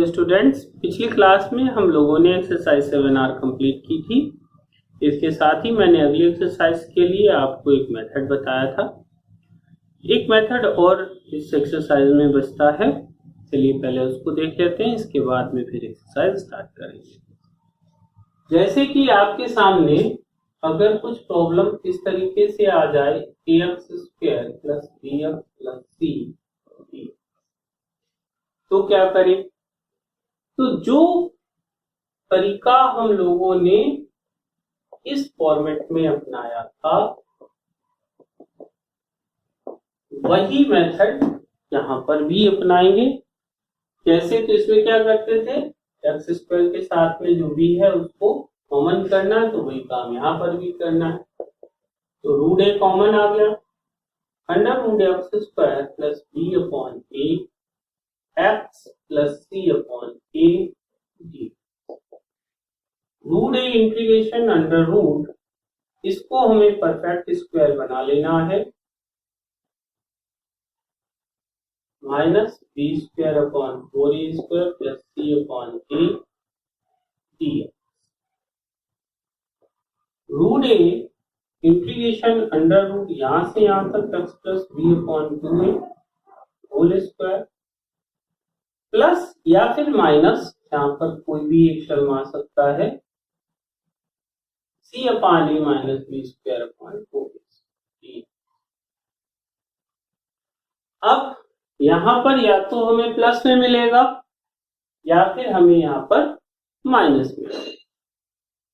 Hello students, पिछली class में हम लोगों ने एक्सरसाइज 7R कंप्लीट की थी। इसके साथ ही मैंने अगली एक्सरसाइज के लिए आपको एक मेथड बताया था। एक मेथड और इस एक्सरसाइज में बचता है, चलिए पहले उसको देख लेते हैं, इसके बाद में फिर एक्सरसाइज स्टार्ट करेंगे। जैसे कि आपके सामने अगर कुछ प्रॉब्लम इस तरीके से आ जाए ax² + bx + c, तो क्या करें? तो जो तरीका हम लोगों ने इस फॉर्मेट में अपनाया था वही मेथड यहां पर भी अपनाएंगे। कैसे? तो इसमें क्या करते थे, x² के साथ में जो भी है उसको कॉमन करना है, तो वही काम यहां पर भी करना है। तो रूट a कॉमन आ गया, √x² + b/a x + c/a d। Root a integration under root, इसको हमें परफेक्ट स्क्वायर बना लेना है, -b² / 4a² + c/a d। Root a integration under root यहां से यहां तक x + b/2a whole square plus या फिर माइनस, यहां पर कोई भी एक शर्म आ सकता है, c/a - b²/4। अब यहां पर या तो हमें प्लस में मिलेगा या फिर हमें यहां पर माइनस में मिलेगा।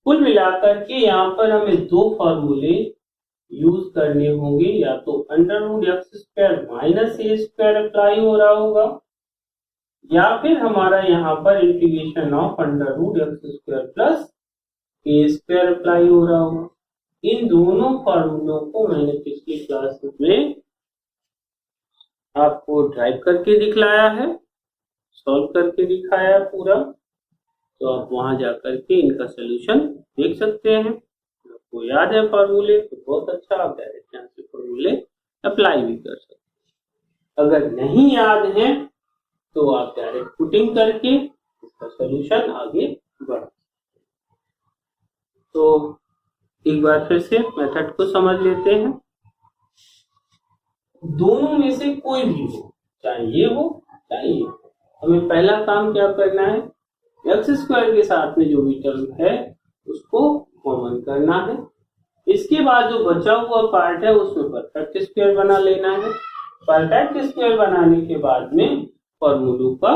कुल मिलाकर के यहां पर हमें दो फॉर्मूले यूज करने होंगे, या तो √x² - a² अप्लाई हो रहा होगा, या फिर हमारा यहां पर integration of √x² + a² apply हो रहा होगा। इन दोनों फॉर्मूलों को मैंने पिछली क्लास में आपको ड्राइव करके दिखलाया है, सॉल्व करके दिखाया है पूरा, तो आप वहां जाकर के इनका सलूशन देख सकते हैं। आपको याद है फॉर्मूले तो बहुत अच्छा, आप डायरेक्ट यहां से फॉर्मूले अप्लाई भी कर सकते हैं। अगर नहीं याद है तो आप डायरेक्ट पुटिंग करके इसका सलूशन आगे बढ़ा। तो एक बार फिर से मेथड को समझ लेते हैं। दोनों में से कोई भी हो, चाहे ये हो चाहे ये हो, हमें पहला काम क्या करना है, x² के साथ में जो भी टर्म है उसको कॉमन करना है। इसके बाद जो बचा हुआ पार्ट है उसमें परफेक्ट स्क्वायर बना लेना है। परफेक्ट स्क्वायर बनाने के बाद में फॉर्मूलों का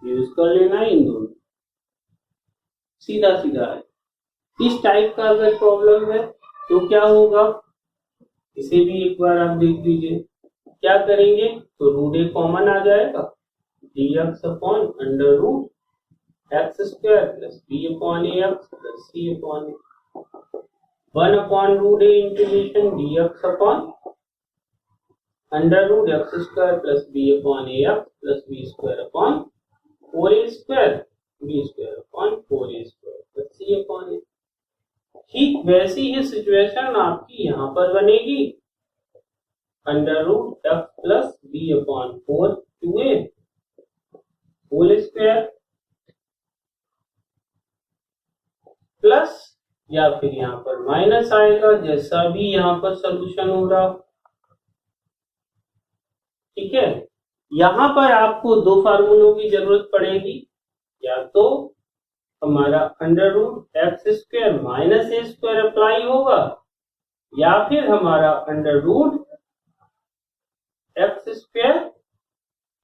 यूज कर लेना है इन दोनों, सीधा सीधा है। इस टाइप का अगर प्रॉब्लम है तो क्या होगा, इसे भी एक बार आप देख लीजिए। क्या करेंगे, तो रूट a कॉमन आ जाएगा, dx / √x² + b/ax + c/a 1/√a integration dx / √x² + b/ax + b²/4a² b²/4a² c/a। ठीक वैसी ही सिचुएशन आपकी यहां पर बनेगी, √x + b/4 2a whole square plus या फिर यहां पर माइनस आएगा, जैसा भी यहां पर सॉल्यूशन हो रहा। ठीक है, यहां पर आपको दो फार्मूलों की जरूरत पड़ेगी, या तो हमारा √x² - a² अप्लाई होगा, या फिर हमारा √x²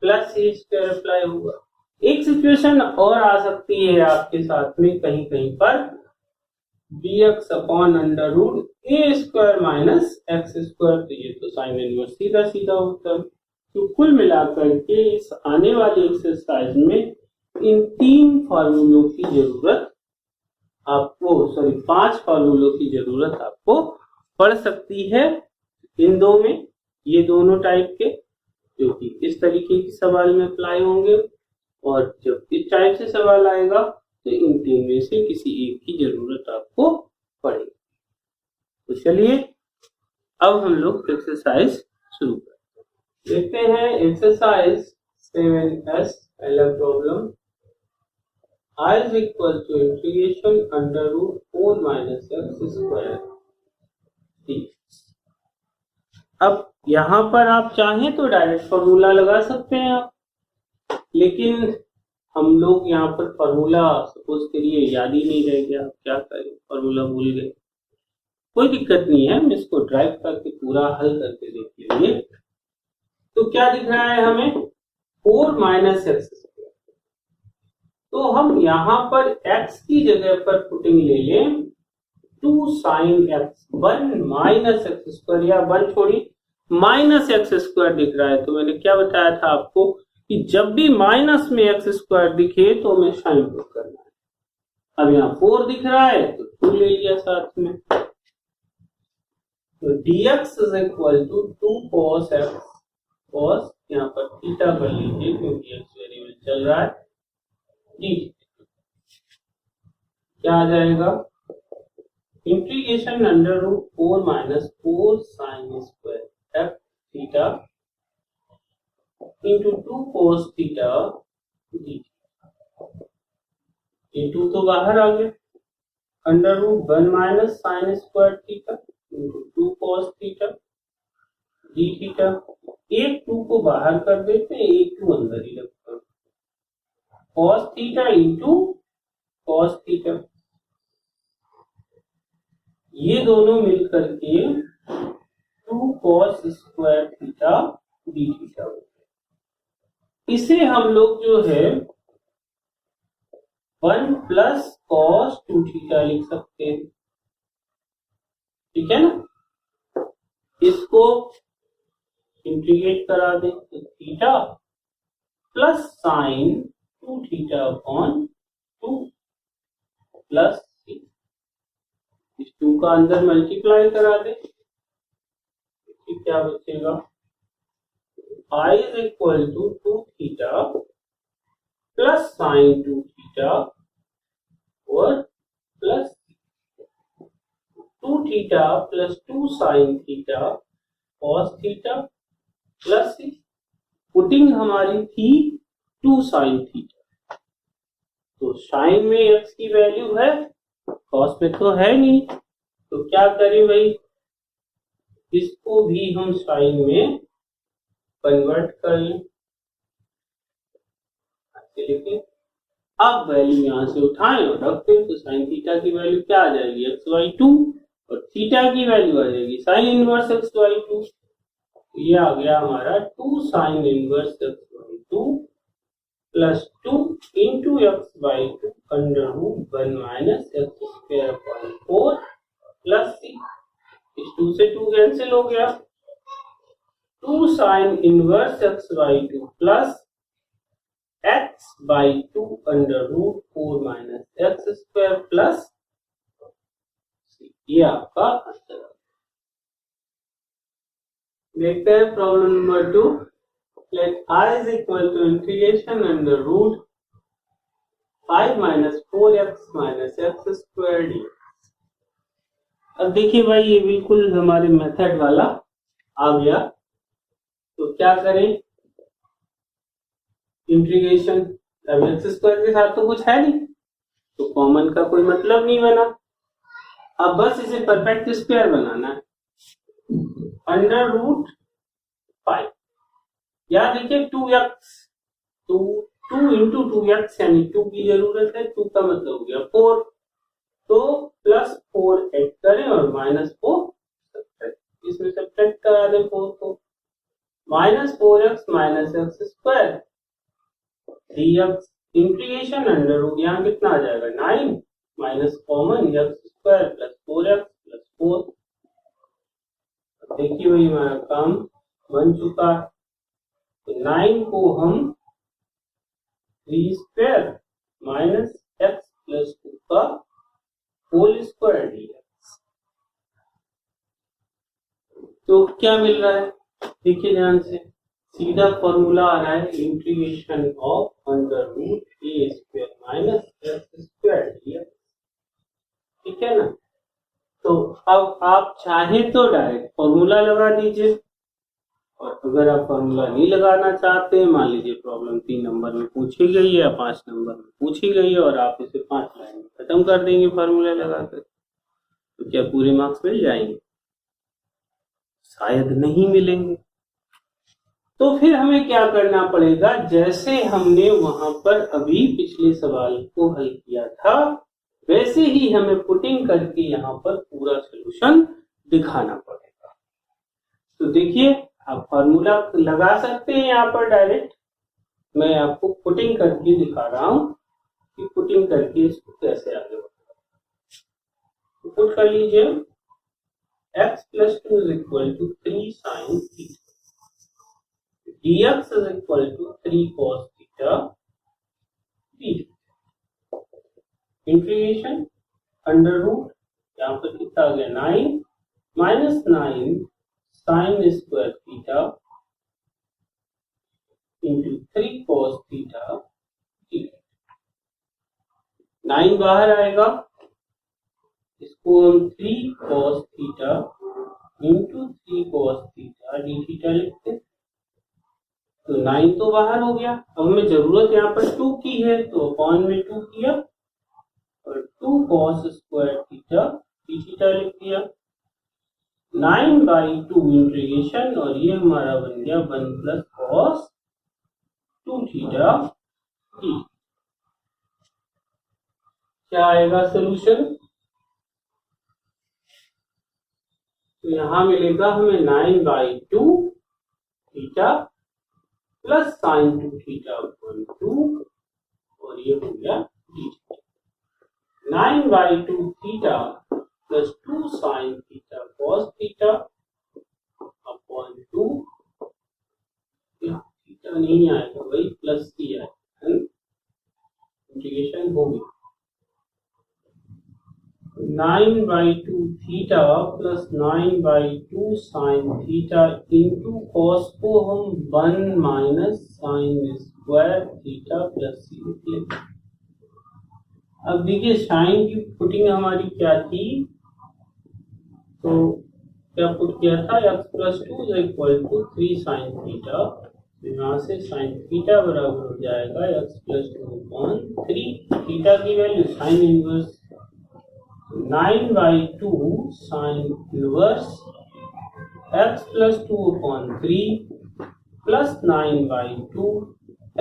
+ a² अप्लाई होगा। एक सिचुएशन और आ सकती है आपके साथ में कहीं कहीं पर, dx / √a² - x², तो ये तो साइन इनवर्स सीधा सीधा होता है। तो कुल मिलाकर के इस आने वाली एक्सरसाइज में इन 5 फार्मूलों की जरूरत आपको पड़ सकती है, इन दो में, ये दोनों टाइप के, जो कि इस तरीके के सवाल में अप्लाई होंगे, और जब इस टाइप से सवाल आएगा तो इन 3 में से किसी एक की जरूरत आपको पड़ेगी। तो चलिए अब हम लोग एक्सरसाइज शुरू करते हैं। देखते हैं एक्सरसाइज 7S, पहला problem. I is equal to integration under root 4 minus x square d। अब यहां पर आप चाहें तो डायरेक्ट फॉर्मूला लगा सकते हैं आप, लेकिन हम लोग यहाँ पर फॉर्मूला सपोज करिए याद ही नहीं रह गया, क्या करें, फॉर्मूला भूल गए। कोई दिक्कत नहीं है, हम इसको ड्राइव करके पूरा हल करके देख लीजिए। तो क्या दिख रहा है हमें, 4 माइनस एक्स स्क्वायर। तो हम यहाँ पर x की जगह पर पुटिंग ले लें 2 sine x, 1 minus x square, या 1 छोड़ी माइनस एक्स स्क्वायर दिख रहा है। तो मैंने क्या बताया था आपको कि जब भी माइनस में एक्स स्क्वायर दिखे तो हमें साइन पुट करना है। अब यहाँ 4 दिख रहा है तो 2 ले लिया साथ में। तो dx is equal to 2 cos x, cos यहाँ पर थीटा कर लीजिए क्योंकि x वेरिएबल चल रहा है, डी क्या आ जाएगा, integration under root 4 minus 4 sine square f theta into 2 cos theta d. ये 2 तो बाहर आ गया, under root 1 minus sine square theta into 2 cos theta d theta. एक 2 को बाहर कर देते हैं, एक 2 अंदर ही रखते हैं, cos theta into cos theta. ये दोनों मिलकर के 2 cos square theta d theta हो गया। इसे हम लोग जो है 1 प्लस cos 2 थीटा लिख सकते हैं, ठीक है ना। इसको इंटीग्रेट करा दें तो theta plus sine 2 theta upon 2 plus इस 2 का अंदर मल्टीप्लाई करा दे, क्या बचेगा, I is equal to 2 theta plus sine 2 theta और plus 2 theta plus 2 sine theta cos theta plus putting हमारी थी 2 साइन थीटा। तो साइन में x की वैल्यू है, कॉस में तो है नहीं, तो क्या करें भाई, इसको भी हम साइन में कन्वर्ट कर लें। लेकिन अब वैल्यू यहां से उठाएं और रख दें तो साइन थीटा की वैल्यू क्या आ जाएगी, x/2 और थीटा की वैल्यू आ जाएगी साइन इनवर्स x/2। ये आ गया हमारा 2 sine inverse x/2 plus 2 into x/2 under root 1 minus x square upon 4 plus c। इस 2 से 2 कैंसिल हो गया, 2 sine inverse x/2 plus x/2 under root 4 minus x square plus c। ये आपका आंसर है। देखते हैं problem number 2। Let I is equal to integration under root 5 minus 4x minus x square dx। अब देखिए भाई ये बिल्कुल हमारे मेथड वाला आ गया, तो क्या करें, इंटीग्रेशन, अब एक्स स्क्वायर के साथ तो कुछ है नहीं तो कॉमन का कोई मतलब नहीं बना। अब बस इसे परफेक्ट स्क्वायर बनाना है, अंडर रूट 5, या देखिए 2x, तो 2 इंटू 2x यानी 2 की जरूरत है, 2 का मतलब हो गया 4, तो प्लस 4 ऐड करें और माइनस 4 सब्ट्रैक्ट, इसमें सब्ट्रैक्ट करा दें 4 को, minus 4x minus x square dx integration under root, यहाँ कितना आ जाएगा 9 minus common x square plus 4x plus 4। देखिए भाई हमारा काम बन चुका है, तो 9 को हम 3 स्क्वायर माइनस एक्स प्लस 2 का होल स्क्वायर dx। तो क्या मिल रहा है, देखिए ध्यान से, सीधा फॉर्मूला आ रहा है integration of under root A square minus x square dx, ठीक है ना। तो अब आप चाहे तो डायरेक्ट फॉर्मूला लगा दीजिए, और अगर आप फॉर्मूला नहीं लगाना चाहते हैं, मान लीजिए प्रॉब्लम 3 नंबर में पूछी गई है या 5 नंबर में पूछी गई है और आप इसे 5 लाइन में खत्म कर देंगे फॉर्मूला लगाकर, तो क्या पूरे मार्क्स मिल जाएंगे? शायद नहीं मिलेंगे। तो फिर हमें क्या करना पड़ेगा, जैसे हमने वहां पर अभी पिछले सवाल को हल किया था वैसे ही हमें पुटिंग करके यहाँ पर पूरा सलूशन दिखाना पड़ेगा। तो देखिए आप फॉर्मूला लगा सकते हैं यहाँ पर डायरेक्ट, मैं आपको पुटिंग करके दिखा रहा हूं कि पुटिंग करके इसको कैसे आगे बढ़ाना। तो पुट कर लीजिए x plus 2 is equal to 3 sin theta, dx is equal to 3 cos theta dt, integration under root यहाँ पर कितना आ गया 9 minus 9 sine square theta into 3 cos theta dt। 9 बाहर आएगा, इसको हम 3 cos theta into 3 cos theta d theta लिखते हैं। तो 9 तो बाहर हो गया, अब हमें जरूरत यहाँ पर 2 की है तो अपॉन में 2 किया और 2 cos square theta d theta लिख दिया। 9/2 इंटीग्रेशन और ये हमारा बन गया 1 प्लस cos 2 थीटा डी। क्या आएगा सोल्यूशन? तो यहां मिलेगा हमें 9/2 theta plus sine 2 theta upon 2 और ये हो गया D. 9/2 theta plus 2 sine theta cos theta upon 2, theta नहीं आएगा भाई, प्लस ही आएगा, इंटीग्रेशन हो गया। 9/2 theta plus 9/2 sine theta into cos को हम 1 minus sine square theta plus C लिख लेते। अब देखिए साइन की पुटिंग हमारी क्या थी, तो क्या पुट किया था x plus 2 is equal to 3 sine theta, यहाँ से साइन थीटा बराबर हो जाएगा x प्लस 2 अपॉन 3, थीटा की value sine inverse 9/2 sine inverse x plus 2 upon 3 plus 9/2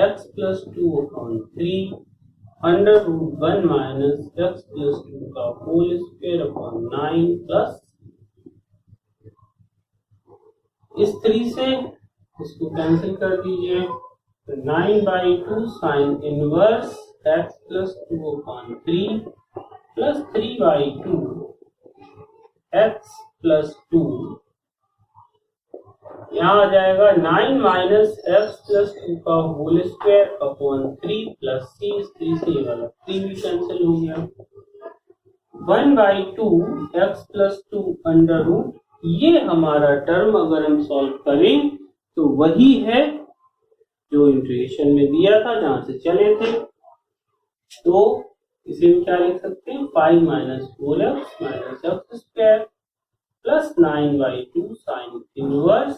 x plus 2 upon 3 under root 1 minus x plus 2 का whole square upon 9 plus इस 3 से इसको कैंसिल कर दीजिए, तो 9/2 sine inverse x plus 2 upon 3 plus 3/2 x plus 2, यहाँ आ जाएगा 9 माइनस x प्लस 2 का whole square upon 3 plus c, इस 3 से ये वाला 3 भी कैंसिल हो गया। 1/2 x प्लस 2 अंडर रूट, ये हमारा टर्म अगर हम सॉल्व करें तो वही है जो इंटीग्रेशन में दिया था जहां से चले थे, तो इसे हम क्या लिख सकते हैं 5 minus 4x minus x square plus 9/2 sine inverse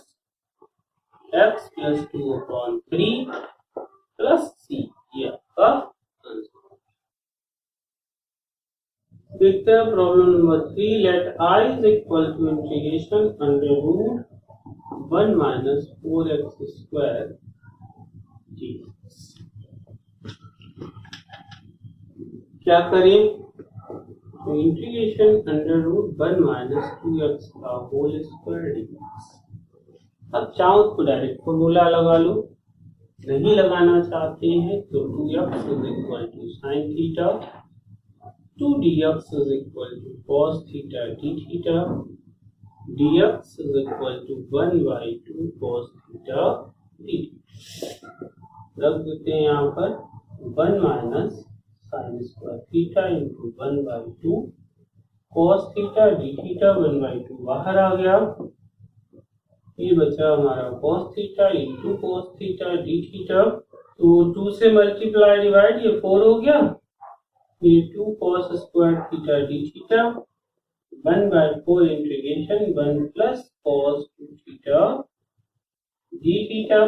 x plus 2 upon 3 plus c, ये आपका आंसर। देखते हैं problem number 3, let i is equal to integration under root 1 minus 4x square जी। क्या करें, तो integration under root 1 minus 2x का whole square dx। अब चाहो तो डायरेक्ट फॉर्मूला लगा लो, नहीं लगाना चाहते हैं तो 2x is equal to sine theta, 2dx is equal to cos theta d theta, dx is equal to 1/2 cos theta d theta। रख देते हैं यहाँ पर 1 minus sine square theta into 1/2 cos theta d theta, 1/2 बाहर आ गया, ये बचा हमारा cos theta into cos theta d theta, तो 2 से मल्टीप्लाई डिवाइड ये 4 हो गया, ये 2 cos square theta d theta 1/4 integration 1 plus cos 2 theta d theta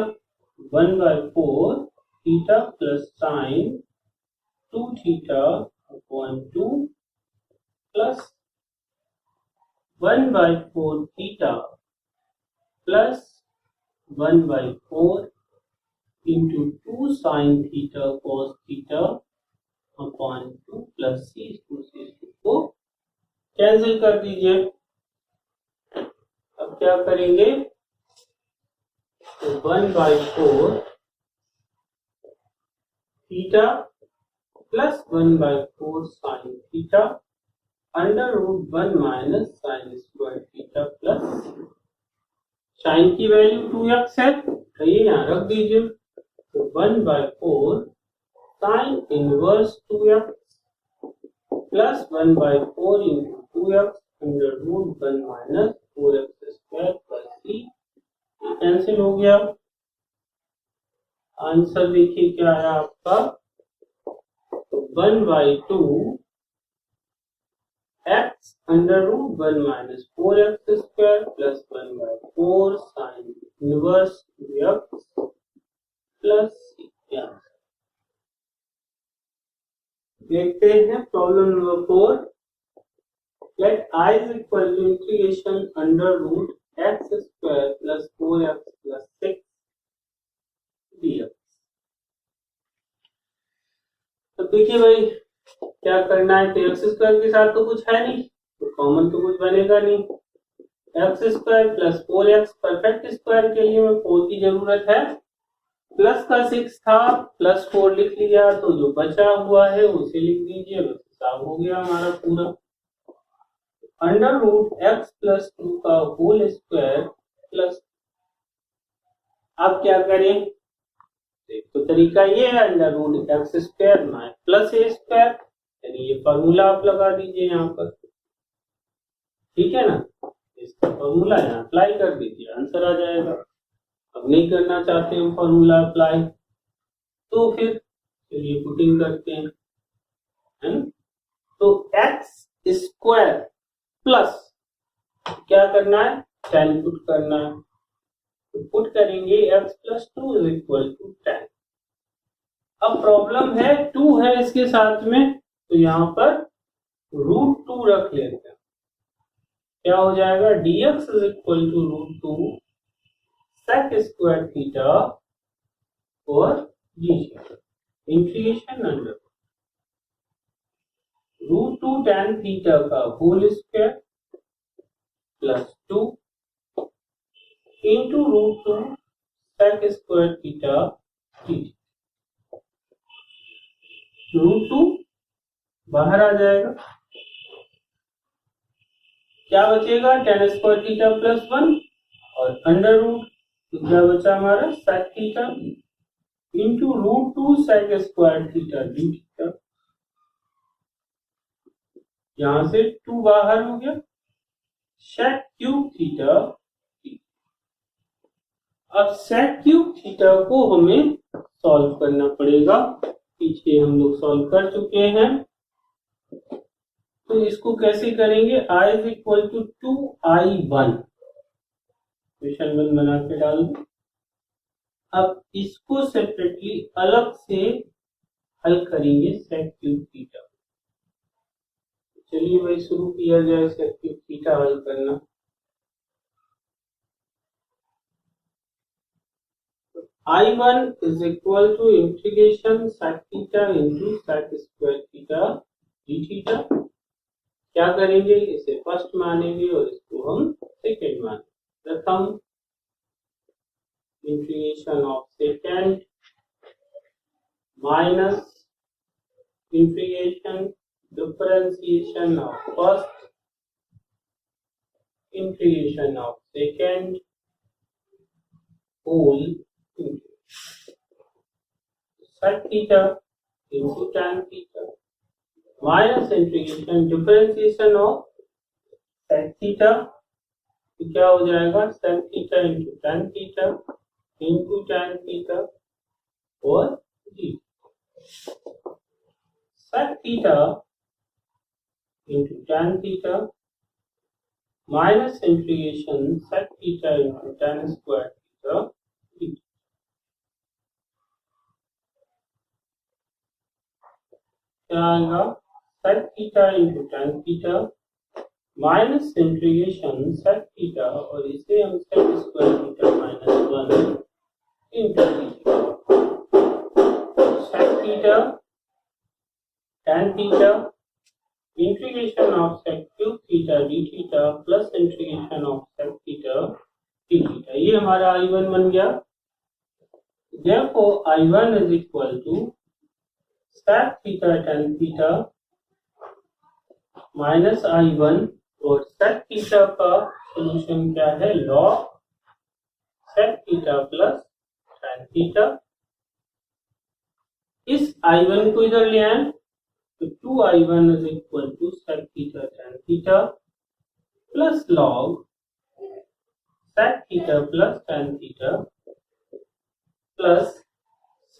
1/4 theta plus sin 2 theta upon 2 plus 1/4 theta plus 1/4 into 2 sin theta cos theta upon 2 plus c को cancel कर दीजिए। अब क्या करेंगे, तो 1/4 theta plus 1/4 sine theta under root 1 minus sine square theta plus sine की value 2x है तो ये यहाँ रख दीजिए। तो 1/4 sine inverse 2x plus 1/4 into 2x under root 1 minus 4x square plus c cancel हो गया। आंसर देखिए क्या आया आपका, तो 1/2 x under root 1 minus 4x square plus 1/4 sine inverse 2x plus c। देखते हैं problem number 4। Let I is equal to integration under root x square plus 4x plus 6 dx। तो देखिए भाई क्या करना है, तो एक्स स्क्वायर के साथ तो कुछ है नहीं तो कॉमन तो कुछ बनेगा नहीं। X square plus 4x perfect square के लिए में 4 की जरूरत है, प्लस का 6 था प्लस 4 लिख लिया तो जो बचा हुआ है उसे लिख दीजिए, बस हिसाब हो गया हमारा पूरा। अंडर रूट x प्लस 2 का होल स्क्वायर प्लस, आप क्या करें, तो तरीका ये है under root x square minus plus a square, यानी ये फॉर्मूला आप लगा दीजिए यहाँ पर, ठीक है ना। इसका फॉर्मूला यहाँ अप्लाई कर दीजिए, आंसर आ जाएगा। अब नहीं करना चाहते हम फॉर्मूला अप्लाई तो फिर चलिए पुटिंग करते हैं, है ना। तो एक्स स्क्वायर प्लस क्या करना है, 10 पुट करना है, तो पुट करेंगे x plus 2 is equal to 10। अब प्रॉब्लम है 2 है इसके साथ में, तो यहाँ पर √2 रख लेते हैं, क्या हो जाएगा dx is equal to √2 sec square theta और d integration under √2 tan theta का whole square plus 2 into √2 sec square theta √2 बाहर आ जाएगा, क्या बचेगा tan स्क्वायर थीटा प्लस 1 और अंडर रूट, तो क्या बचा हमारा sec theta into √2 sec square theta d theta, यहां से 2 बाहर हो गया, sec क्यूब थीटा। अब sec क्यूब थीटा को हमें सॉल्व करना पड़ेगा, पीछे हम लोग सॉल्व कर चुके हैं। तो इसको कैसे करेंगे, I is equal to 2I1 question 1 बना के डाल दो। अब इसको सेपरेटली अलग से हल करेंगे sec क्यूब थीटा। चलिए भाई शुरू किया जाए sec क्यूब थीटा हल करना। I1 is equal to integration sec theta into sec square theta d theta। क्या करेंगे, इसे फर्स्ट मानेंगे और इसको हम सेकेंड मानेंगे। प्रथम integration of second minus integration differentiation of first integration of second whole sec theta into tan theta minus integration differentiation of sec theta, तो क्या हो जाएगा sec theta into tan theta और d sec theta into tan theta minus integration sec theta into tan square theta क्या आएगा sec theta into tan theta minus integration sec theta और इसे हम sec square theta minus 1 into sec theta tan theta integration of sec cube theta d theta plus integration of sec theta d theta. ये हमारा I1 बन गया। Therefore I1 is equal to sec theta tan theta minus I1 और sec theta का solution क्या है log sec theta plus tan theta. इस I1 को इधर ले आए तो 2I1 is equal to sec theta tan theta plus log sec theta plus tan theta plus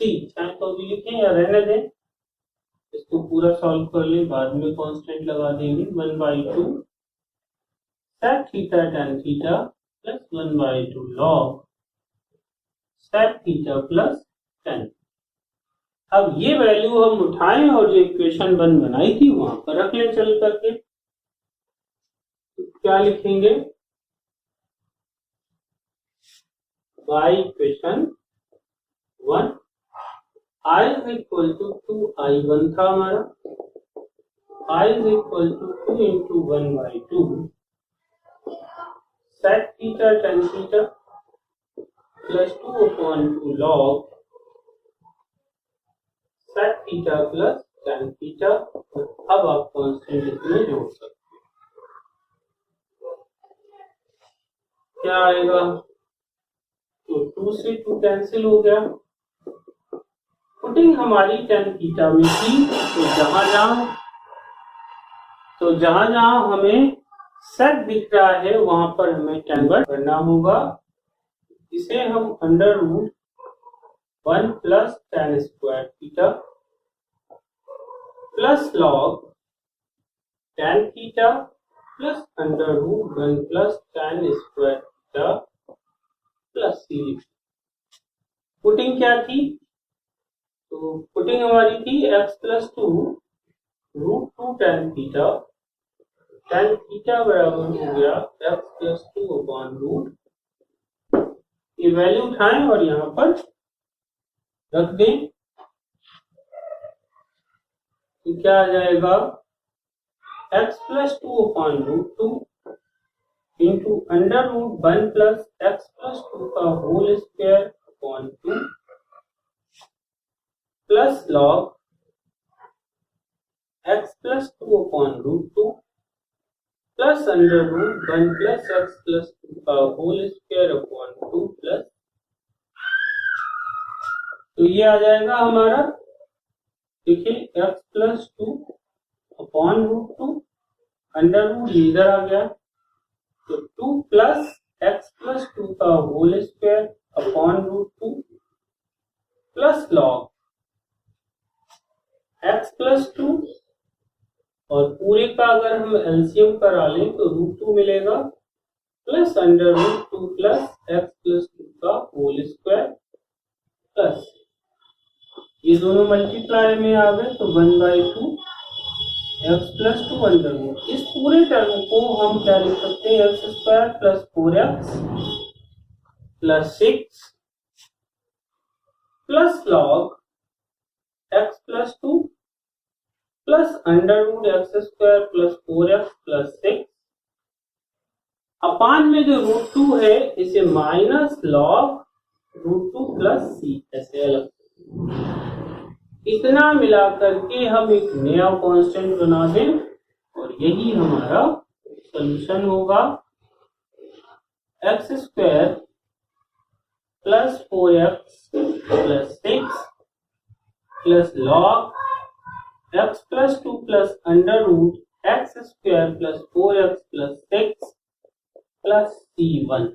c। चाहे तो भी लिखें या रहने दें, इसको पूरा सॉल्व कर लें, बाद में कांस्टेंट लगा देंगे 1/2 sec theta tan theta plus 1/2 log sec theta plus tan। अब ये वैल्यू हम उठाएं और जो इक्वेशन 1 बनाई थी वहां पर रख लें चल करके। तो क्या लिखेंगे by equation 1 I is equal to 2I1 था हमारा, I is equal to 2 into 1/2 sec theta tan theta plus 2/2 log sec theta plus tan theta. अब आप कांस्टेंट इसमें जोड़ सकते हैं, क्या आएगा तो 2 से 2 कैंसिल हो गया। पुटिंग हमारी tan थीटा में थी तो जहां जहां हमें sec दिख रहा है वहां पर हमें tan करना होगा। इसे हम under root 1 plus tan square theta plus log tan theta plus under root 1 plus tan square theta plus c। Putting क्या थी तो पुटिंग हमारी थी x plus 2 root 2 tan theta बराबर हो गया x प्लस 2 अपॉन रूट। ये वैल्यू उठाएं और यहाँ पर रख दें तो क्या आ जाएगा x plus 2 upon root 2 into under root 1 plus x plus 2 का whole square upon 2 plus log x plus 2 upon root 2 plus under root 1 plus x plus 2 का होल स्क्वायर अपॉन 2 प्लस। तो ये आ जाएगा हमारा, देखिए x plus 2 upon root 2 under root इधर आ गया तो 2 प्लस x प्लस 2 का whole square upon root 2 plus log x plus 2 और पूरे का अगर हम एलसीएम करा लें तो रूट 2 मिलेगा plus under root 2 plus x plus 2 का होल स्क्वायर प्लस ये दोनों मल्टीप्लाई में आ गए तो 1/2 x प्लस 2 अंडर रूट। इस पूरे टर्म को हम क्या लिख सकते हैं x square plus 4x plus 6 plus log x plus 2 plus under root x square plus 4x plus 6 upon में जो रूट 2 है इसे minus log root 2 plus c ऐसे अलग। इतना मिलाकर के हम एक नया कांस्टेंट बना दें और यही हमारा सॉल्यूशन होगा x square plus 4x plus 6 plus log x plus 2 plus under root x square plus 4x plus 6 plus c1।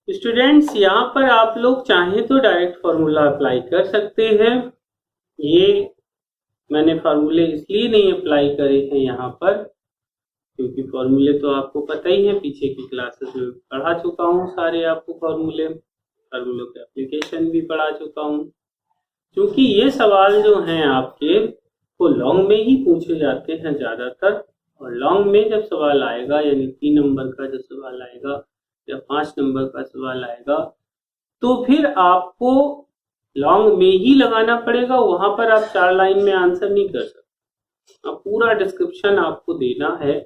Students यहाँ पर आप लोग चाहें तो डायरेक्ट फॉर्मूला अप्लाई कर सकते हैं। ये मैंने फार्मूले इसलिए नहीं अप्लाई करे हैं यहाँ पर क्योंकि फॉर्मूले तो आपको पता ही है, पीछे की क्लासेस में पढ़ा चुका हूँ सारे आपको फॉर्मूलों के एप्लीकेशन भी पढ़ा चुका हूँ। क्योंकि ये सवाल जो हैं आपके वो लॉन्ग में ही पूछे जाते हैं ज़्यादातर, और लॉन्ग में जब सवाल आएगा यानी 3 नंबर का जब सवाल आएगा या 5 नंबर का सवाल आएगा तो फिर आपको लॉन्ग में ही लगाना पड़ेगा। वहां पर आप 4 लाइन में आंसर नहीं कर सकते, पूरा डिस्क्रिप्शन आपको देना है।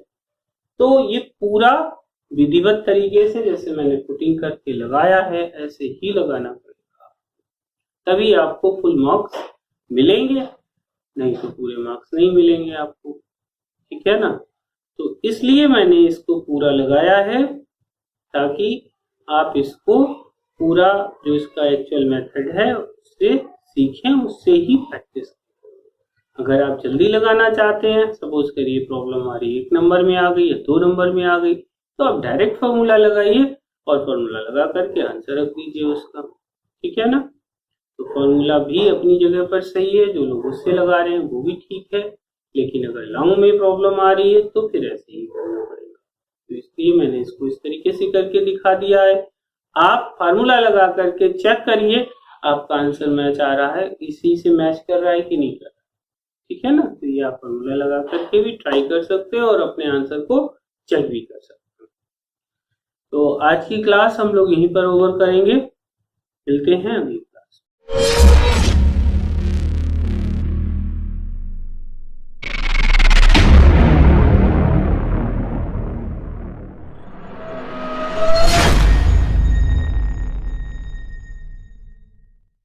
तो ये पूरा विधिवत तरीके से जैसे मैंने पुटिंग करके लगाया है ऐसे ही लगाना पड़ेगा, तभी आपको फुल मार्क्स मिलेंगे, नहीं तो पूरे मार्क्स नहीं मिलेंगे आपको, ठीक है ना। तो इसलिए मैंने इसको पूरा लगाया है ताकि आप इसको पूरा जो इसका एक्चुअल मेथड है उससे सीखें, उससे ही प्रैक्टिस करें। अगर आप जल्दी लगाना चाहते हैं, सपोज करिए प्रॉब्लम हमारी 1 नंबर में आ गई या 2 नंबर में आ गई, तो आप डायरेक्ट फार्मूला लगाइए और फार्मूला लगा करके आंसर रख दीजिए उसका, ठीक है ना। तो फार्मूला भी अपनी जगह पर सही है, जो लोग उससे लगा रहे हैं वो भी ठीक है, लेकिन अगर लॉन्ग में प्रॉब्लम आ रही है तो फिर ऐसे ही करना पड़ेगा। तो इसलिए मैंने इसको इस तरीके से करके दिखा दिया है। आप फार्मूला लगा करके चेक करिए आपका आंसर मैच आ रहा है, इसी से मैच कर रहा है कि नहीं कर रहा, ठीक है ना। तो ये आप फार्मूला लगा करके भी ट्राई कर सकते हो और अपने आंसर को चेक भी कर सकते हो। तो आज की क्लास हम लोग यहीं पर ओवर करेंगे, मिलते हैं अगली क्लास।